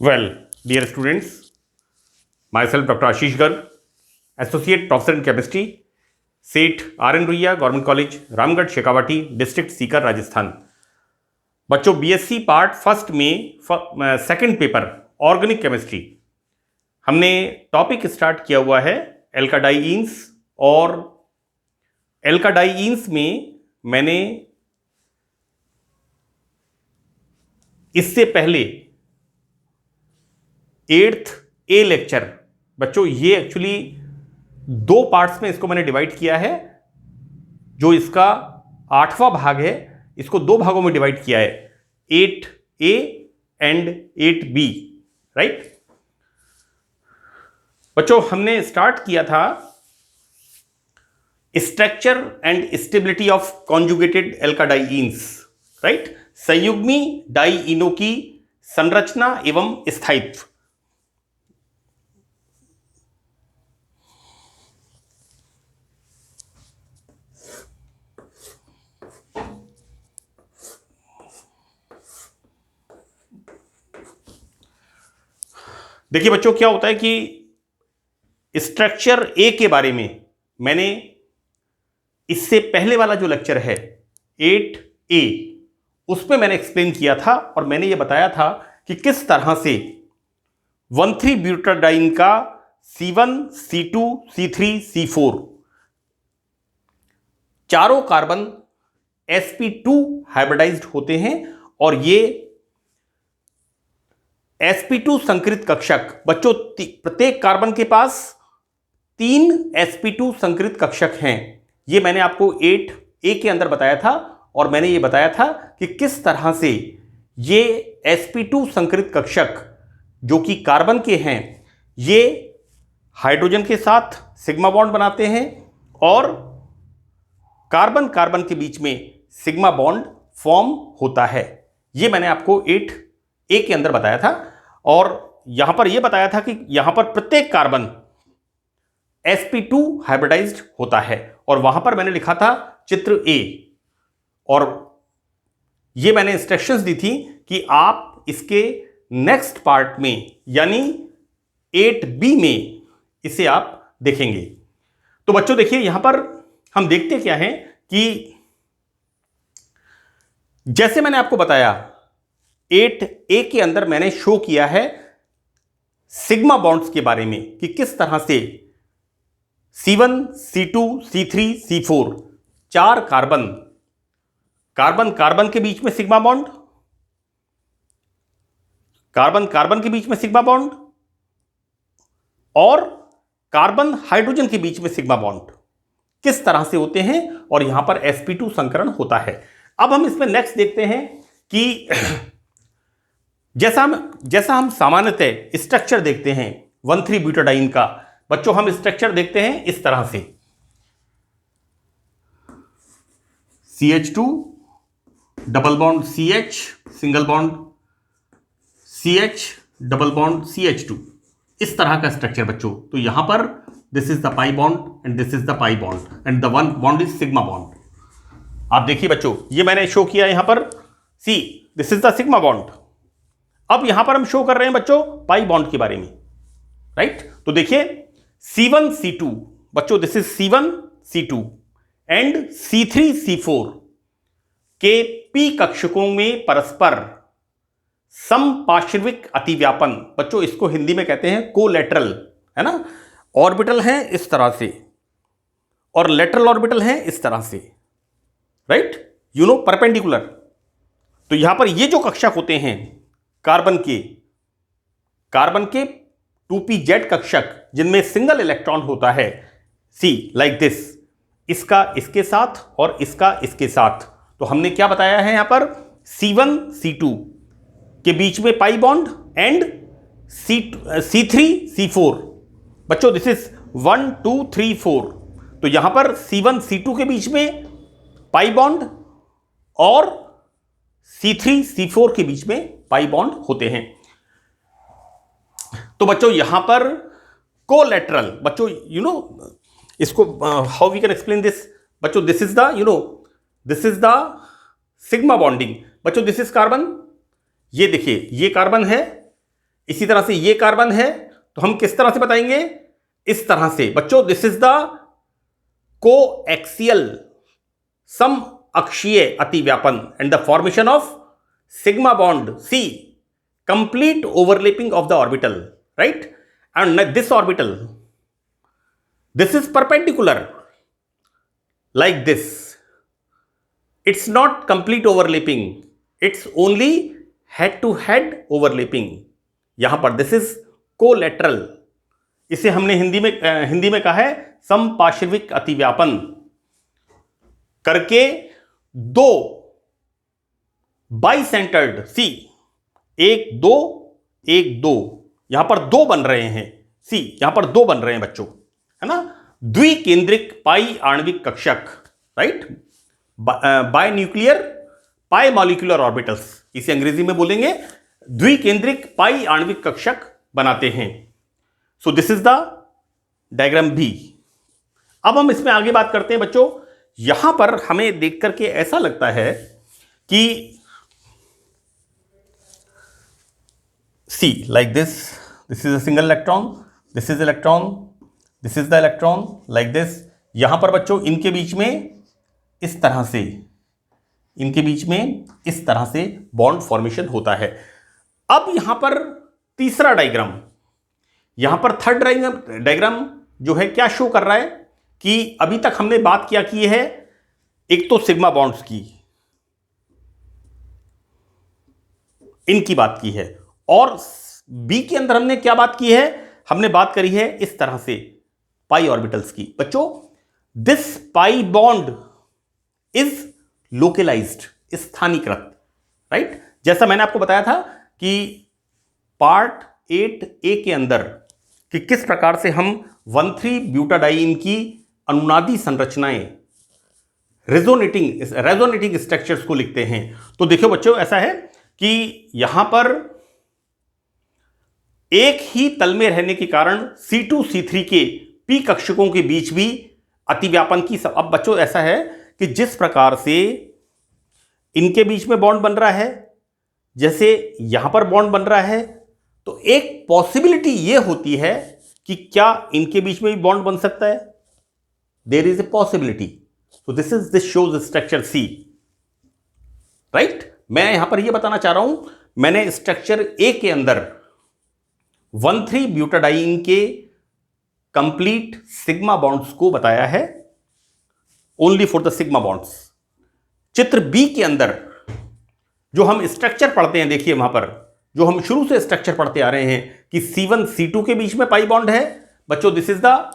Well, dear students, myself Dr. Ashish Garg, Associate Professor in Chemistry, Seth R N Ruia government college Ramgarh Shekhawati district Sikar Rajasthan. बच्चों BSc part first में second paper organic chemistry हमने topic start किया हुआ है एल्काडाइंस। और एल्काडाइंस में मैंने इससे पहले 8th ए लेक्चर, बच्चों ये एक्चुअली दो पार्ट्स में इसको मैंने डिवाइड किया है। जो इसका 8वां भाग है इसको दो भागों में डिवाइड किया है, 8A एंड 8B, राइट। बच्चों हमने स्टार्ट किया था structure and stability of conjugated alkadienes, right. संयुग्मी डाइइनों की संरचना एवं स्थायित्व। देखिए बच्चों, क्या होता है कि स्ट्रक्चर ए के बारे में मैंने इससे पहले वाला जो लेक्चर है 8A, उसमें मैंने एक्सप्लेन किया था और मैंने ये बताया था कि किस तरह से 1,3-ब्यूटाडाइन का C1, C2, C3, C4 चारों कार्बन sp2 हाइब्रिडाइज्ड होते हैं। और ये sp2 संकरित कक्षक, बच्चों प्रत्येक कार्बन के पास 3 sp2 संकरित कक्षक हैं। ये मैंने आपको 8A के अंदर बताया था और मैंने ये बताया था कि किस तरह से ये sp2 संकरित कक्षक जो कि कार्बन के हैं, ये हाइड्रोजन के साथ सिग्मा बॉन्ड बनाते हैं और कार्बन कार्बन के बीच में सिग्मा बॉन्ड फॉर्म होता है। ये मैंने आपको 8A के अंदर बताया था। और यहां पर यह बताया था कि यहां पर प्रत्येक कार्बन sp2 हाइब्रिडाइज्ड होता है। और वहां पर मैंने लिखा था चित्र A, और यह मैंने इंस्ट्रक्शंस दी थी कि आप इसके नेक्स्ट पार्ट में यानी 8B में इसे आप देखेंगे। तो बच्चों देखिए, यहां पर हम देखते क्या है कि जैसे मैंने आपको बताया 8A के अंदर मैंने शो किया है सिग्मा बॉन्ड्स के बारे में कि किस तरह से C1, C2, C3, C4 चार कार्बन कार्बन कार्बन के बीच में सिग्मा बॉन्ड, कार्बन कार्बन के बीच में सिग्मा बॉन्ड और कार्बन हाइड्रोजन के बीच में सिग्मा बॉन्ड किस तरह से होते हैं, और यहां पर sp2 संकरण होता है। अब हम इसमें नेक्स्ट देखते हैं कि जैसा हम सामान्यतः स्ट्रक्चर देखते हैं 1,3-ब्यूटाडाइन का, बच्चों हम स्ट्रक्चर देखते हैं इस तरह से, CH2 double bond CH, single bond CH, double bond CH2, इस तरह का स्ट्रक्चर बच्चों। तो यहां पर this is the pi bond and this is the pi bond and the one bond is sigma bond. आप देखिए बच्चों, ये मैंने शो किया यहां पर, see this is the sigma bond. अब यहां पर हम शो कर रहे हैं बच्चों पाई बॉन्ड के बारे में, राइट। तो देखिए C1, C2, बच्चों this is C1, C2 and C3, C4 के P कक्षकों में परस्पर समपार्श्विक अतिव्यापन, बच्चों इसको हिंदी में कहते हैं कोलैटरल, है ना। ऑर्बिटल है इस तरह से और लेटरल ऑर्बिटल है इस तरह से, राइट, परपेंडिकुलर। तो यहां पर ये जो कक्षक होते हैं कार्बन के 2pz कक्षक जिनमें सिंगल इलेक्ट्रॉन होता है, सी लाइक दिस, इसका इसके साथ और इसका इसके साथ। तो हमने क्या बताया है यहां पर, C1, C2 के बीच में pi bond and C3, C4, बच्चों दिस इज 1, 2, 3, 4। तो यहां पर C1, C2 के बीच में पाई बॉन्ड और C3, C4 के बीच में पाई बॉन्ड होते हैं। तो बच्चों यहां पर कोलैटरल, बच्चों इसको how we can explain this, बच्चों this is the sigma bonding. बच्चों दिस इज कार्बन, ये देखिए ये कार्बन है, इसी तरह से ये कार्बन है, तो हम किस तरह से बताएंगे? इस तरह से बच्चों, दिस इज द कोएक्सियल सम अक्षीय अतिव्यापन and the formation of sigma bond C, complete overlapping of the orbital, right? And this orbital, this is perpendicular like this. It's not complete overlapping, it's only head to head overlapping. यहां पर this is collateral. इसे हमने हिंदी में कहा है समपार्श्विक अतिव्यापन करके दो by centred सी, एक दो यहां पर दो बन रहे हैं, सी यहां पर दो बन रहे हैं बच्चों, है ना? द्विकेंद्रिक पाई आणविक कक्षक, right? Binuclear pi molecular orbitals, इसे अंग्रेजी में बोलेंगे द्विकेंद्रिक पाई आणविक कक्षक बनाते हैं. So this is the diagram B. अब हम इसमें आगे बात करते हैं बच्चों. यहां पर हमें देख करके ऐसा लगता है कि see like this is a single electron, this is electron, this is the electron like this. यहां पर बच्चों इनके बीच में इस तरह से, इनके बीच में इस तरह से बॉन्ड फॉर्मेशन होता है. अब यहां पर तीसरा डायग्राम, यहां पर थर्ड डायग्राम जो है क्या शो कर रहा है कि अभी तक हमने बात किया की है एक तो सिग्मा बॉन्ड्स की, इनकी बात की है, और बी के अंदर हमने क्या बात की है? हमने बात करी है इस तरह से पाई ऑर्बिटल्स की. बच्चों this pi bond is localised, स्थानीकृत, राइट? जैसा मैंने आपको बताया था कि पार्ट 8A के अंदर कि किस प्रकार से हम 1,3-ब्यूटाडाइन की अनुनादी संरचनाएं, रेजोनेटिंग स्ट्रक्चर्स को लिखते हैं. तो देखो बच्चों, ऐसा है कि यहां पर एक ही तल में रहने के कारण C2 C3 के पी कक्षकों के बीच भी अतिव्यापन की अब बच्चों ऐसा है कि जिस प्रकार से इनके बीच में बॉन्ड बन रहा है, जैसे यहां पर बॉन्ड बन रहा है, तो एक पॉसिबिलिटी यह होती है कि क्या इनके बीच में भी बॉन्ड बन सकता है? There is a possibility. So this shows structure C, right? मैं यहां पर यह बताना चाह रहा हूं, मैंने स्ट्रक्चर ए के अंदर 1,3-ब्यूटाडाइन के कंप्लीट सिग्मा बॉन्ड्स को बताया है, only for the sigma bonds. चित्र बी के अंदर जो हम स्ट्रक्चर पढ़ते हैं, देखिए वहां पर जो हम शुरू से स्ट्रक्चर पढ़ते आ रहे हैं कि C1 C2 के बीच में पाई बॉन्ड है. बच्चों this is the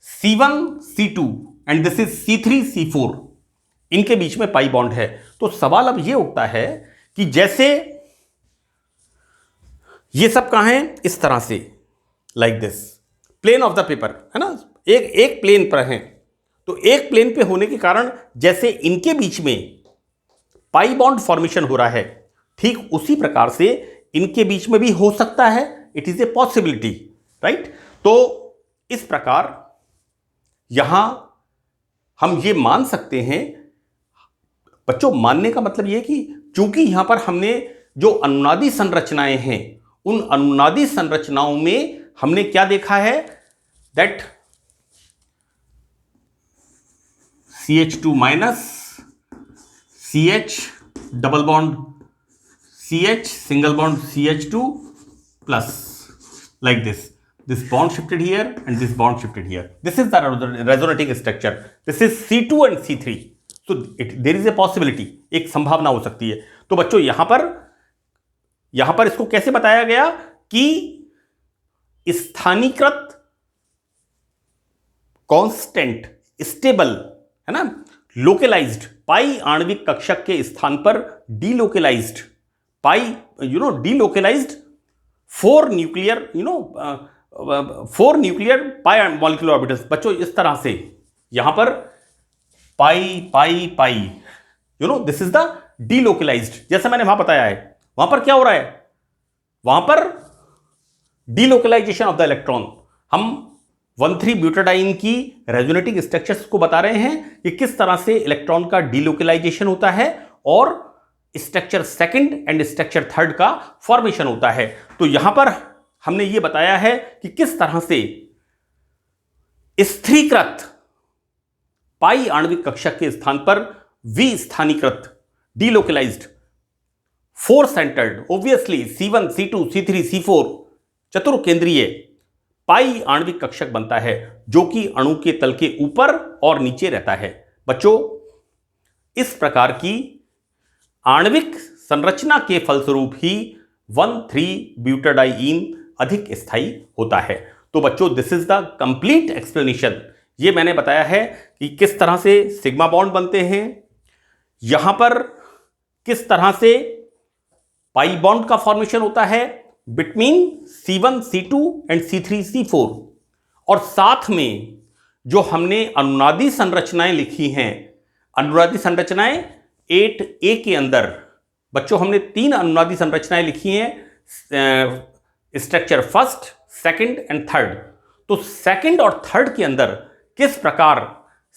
C1 C2 and this is C3 C4, इनके बीच में पाई बॉन्ड है. तो सवाल अब यह उठता है कि जैसे ये सब कहां हैं? इस तरह से like this plane of the paper, है ना? एक प्लेन पर है, तो एक प्लेन पे होने के कारण जैसे इनके बीच में पाई बॉन्ड फॉर्मेशन हो रहा है, ठीक उसी प्रकार से इनके बीच में भी हो सकता है. It is a possibility, right? तो इस प्रकार यहां हम ये मान सकते हैं बच्चों. मानने का मतलब यह कि चूंकि यहां पर हमने जो अनुनादी संरचनाएं हैं, उन अनुनादी संरचनाओं में हमने क्या देखा है? That CH2 minus, CH double bond CH, single bond CH2 plus, like this bond shifted here and this bond shifted here. This is the resonating structure. This is C2 and C3. So there is a possibility, एक संभावना हो सकती है. तो बच्चों यहां पर इसको कैसे बताया गया कि स्थानीकृत, कांस्टेंट, स्टेबल, है ना, लोकलाइज्ड पाई आणविक कक्षक के स्थान पर डीलोकलाइज्ड पाई, delocalised 4 nuclear pi molecular orbitals. बच्चों इस तरह से यहां पर पाई, दिस इज द डीलोकलाइज्ड. जैसा मैंने वहां बताया है, वहां पर क्या हो रहा है? वहां पर डीलोकलाइजेशन ऑफ द इलेक्ट्रॉन. हम 1,3-ब्यूटाडाइन की रेजोनेटिंग स्ट्रक्चर्स को बता रहे हैं कि किस तरह से इलेक्ट्रॉन का डीलोकलाइजेशन होता है और structure second and structure third का फॉर्मेशन होता है। तो यहां पर हमने यह बताया है कि किस तरह से स्थिरीकृत पाई आणविक कक्षक के स्थान पर विस्थानीकृत delocalised four centred obviously C1 C2 C3 C4 चतुर्केंद्रीय पाई आणविक कक्षक बनता है, जो कि अणु के तल के ऊपर और नीचे रहता है। बच्चों, इस प्रकार की आणविक संरचना के फलस्वरूप ही 1,3-ब्यूटाडाइईन अधिक स्थायी होता है। तो बच्चों, this is the complete explanation. ये मैंने बताया है कि किस तरह से सिग्मा बॉन्ड बनते हैं, यहां पर किस तरह से पाई बॉन्ड का फॉर्मेशन होता है between C1 C2 and C3 C4, और साथ में जो हमने अनुनादी संरचनाएं लिखी हैं, अनुनादी संरचनाएं 8A के अंदर बच्चों हमने 3 अनुनादी संरचनाएं लिखी हैं, structure first, second and third. तो सेकंड और थर्ड के अंदर किस प्रकार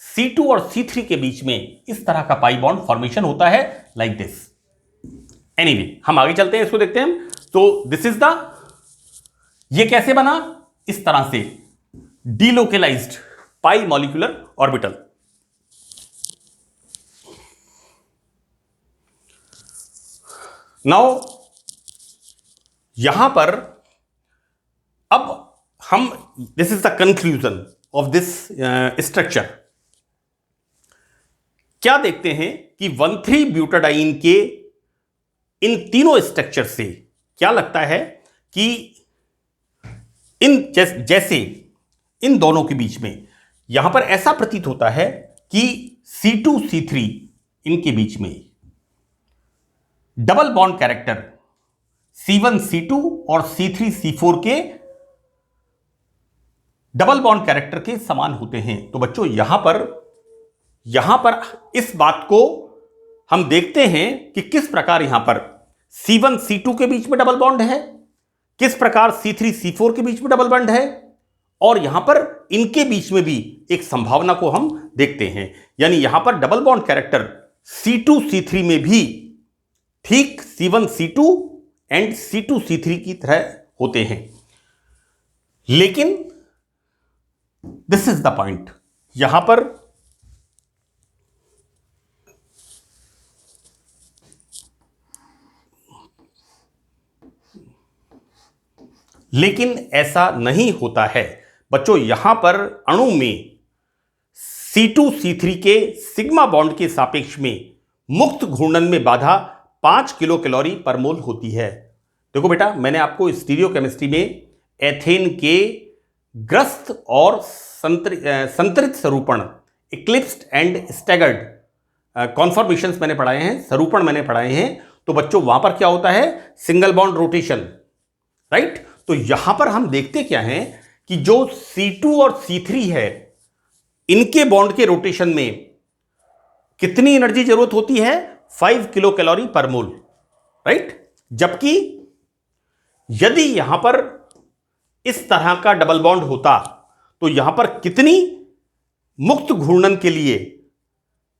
C2 और C3 के बीच में इस तरह का पाई बॉन्ड फॉर्मेशन होता है, लाइक दिस। एनीवे, हम आगे चलते हैं, इसको देखते हैं। तो दिस इज द, ये कैसे बना, इस तरह से डिलोकलाइज्ड पाई मॉलिक्यूलर ऑर्बिटल। नाउ यहां पर अब हम, this is the conclusion of this structure. क्या देखते हैं कि 1,3-ब्यूटाडाइईन के इन तीनों स्ट्रक्चर से क्या लगता है कि इन जैसे इन दोनों के बीच में यहां पर ऐसा प्रतीत होता है कि C2 C3 इनके बीच में double bond character C1 C2 और C3 C4 के डबल बॉन्ड कैरेक्टर के समान होते हैं। तो बच्चों, यहां पर इस बात को हम देखते हैं कि किस प्रकार यहां पर C1 C2 के बीच में डबल बॉन्ड है, किस प्रकार C3 C4 के बीच में डबल बॉन्ड है, और यहां पर इनके बीच में भी एक संभावना को हम देखते हैं। यानी यहां पर double bond character C2 C3 में भी ठीक C1 C2 and C2 C3 की तरह होते हैं। लेकिन दिस इज द पॉइंट, यहां पर लेकिन ऐसा नहीं होता है बच्चों। यहां पर अणु में C2 C3 के सिग्मा बॉन्ड के सापेक्ष में मुक्त घूर्णन में बाधा 5 किलो कैलोरी पर मोल होती है। देखो बेटा, मैंने आपको स्टीरियोकेमिस्ट्री में एथेन के ग्रस्त और संतरित स्वरूपण, इक्लिप्स्ड एंड स्टैगर्ड कॉन्फॉर्मेशंस मैंने पढ़ाए हैं, स्वरूपण मैंने पढ़ाए हैं। तो बच्चों, वहां पर क्या होता है, सिंगल बॉन्ड रोटेशन, राइट। तो यहां पर हम देखते क्या हैं कि जो C2 और C3 है, इनके बॉन्ड के रोटेशन में कितनी एनर्जी जरूरत होती है, 5 किलो कैलोरी पर मोल, राइट। जबकि यदि यहां पर इस तरह का डबल बॉन्ड होता तो यहां पर कितनी मुक्त घूर्णन के लिए,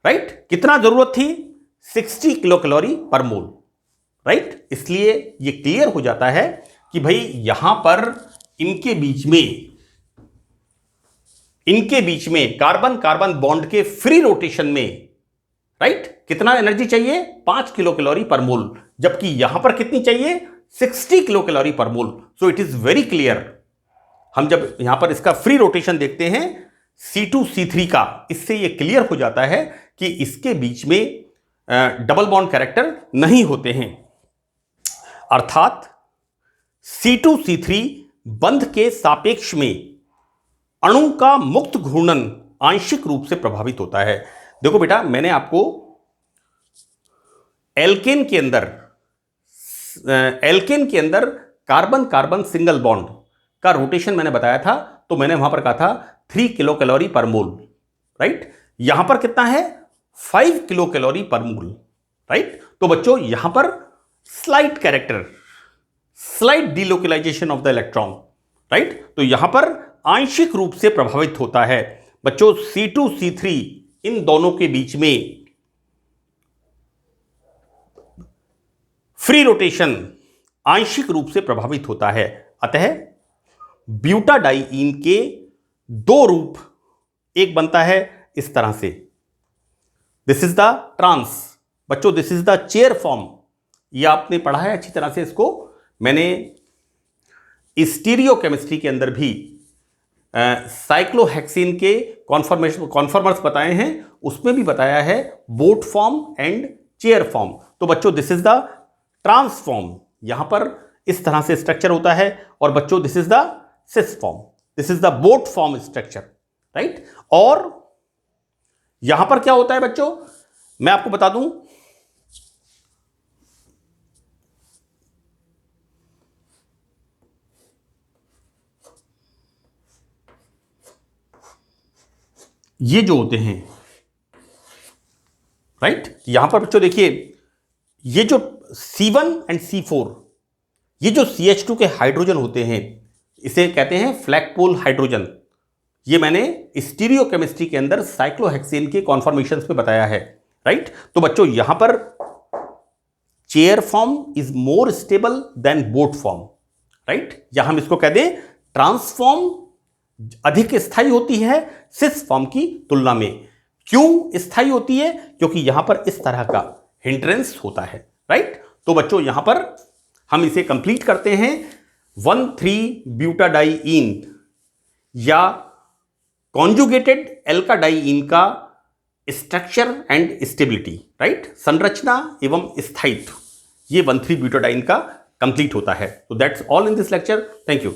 राइट, कितना जरूरत थी, 60 किलो कैलोरी पर मोल, राइट। इसलिए यह क्लियर हो जाता है कि भाई यहां पर इनके बीच में कार्बन कार्बन बॉन्ड के फ्री रोटेशन में, राइट, कितना एनर्जी चाहिए, 5 किलो कैलोरी पर मोल, जबकि यहां पर कितनी चाहिए, 60 kilo calorie per mole. So it is very clear. हम जब यहां पर इसका फ्री रोटेशन देखते हैं C2 C3 का, इससे यह क्लियर हो जाता है कि इसके बीच में डबल बॉन्ड कैरेक्टर नहीं होते हैं। अर्थात C2 C3 बंध के सापेक्ष में अणु का मुक्त घूर्णन आंशिक रूप से प्रभावित होता है। देखो बेटा, मैंने आपको एल्केन के अंदर कार्बन कार्बन सिंगल बॉन्ड का रोटेशन मैंने बताया था। तो मैंने वहां पर कहा था 3 किलो कैलोरी पर मोल, राइट। यहां पर कितना है, 5 किलो कैलोरी पर मोल, राइट। तो बच्चों, यहां पर slight character, slight delocalisation of the electron, right. तो यहां पर आंशिक रूप से प्रभावित होता है बच्चों। C2 C3 इन दोनों के बीच में फ्री रोटेशन आंशिक रूप से प्रभावित होता है, अतः ब्यूटाडाइईन के दो रूप, एक बनता है इस तरह से, दिस इज द ट्रांस, बच्चों this is the chair form, यह आपने पढ़ा है अच्छी तरह से, इसको मैंने स्टीरियोकेमिस्ट्री के अंदर भी साइक्लोहेक्सिन के कॉन्फॉर्मर्स बताए हैं, उसमें भी बताया है boat form and chair form. तो बच्चों this is the trans form, यहां पर इस तरह से स्ट्रक्चर होता है, और बच्चों this is the cis form, this is the boat form structure, right. और यहां पर क्या होता है बच्चों, मैं आपको बता दूं, ये जो होते हैं, राइट, यहां पर बच्चों देखिए, ये जो C1 एंड C4, ये जो CH2 के हाइड्रोजन होते हैं, इसे कहते हैं फ्लैगपोल हाइड्रोजन। ये मैंने स्टीरियोकेमिस्ट्री के अंदर साइक्लोहेक्सेन के कॉन्फॉर्मेशंस में बताया है, राइट। तो बच्चों यहां पर chair form is more stable then boat form, right, या हम इसको कह दें ट्रांसफॉर्म अधिक स्थायी होती है सिस फॉर्म की तुलना में। क्यों स्थायी होती है? क्योंकि यहां पर इस तरह का हिंड्रेंस होता है, राइट। तो बच्चों यहां पर हम इसे कंप्लीट करते हैं, 1,3-ब्यूटाडाइईन या कॉन्जुगेटेड एल्काडाइईन का स्ट्रक्चर एंड स्टेबिलिटी, राइट, संरचना एवं स्थायित्व, ये 1,3-ब्यूटाडाइईन का कंप्लीट होता है। तो that's all in this lecture, thank you.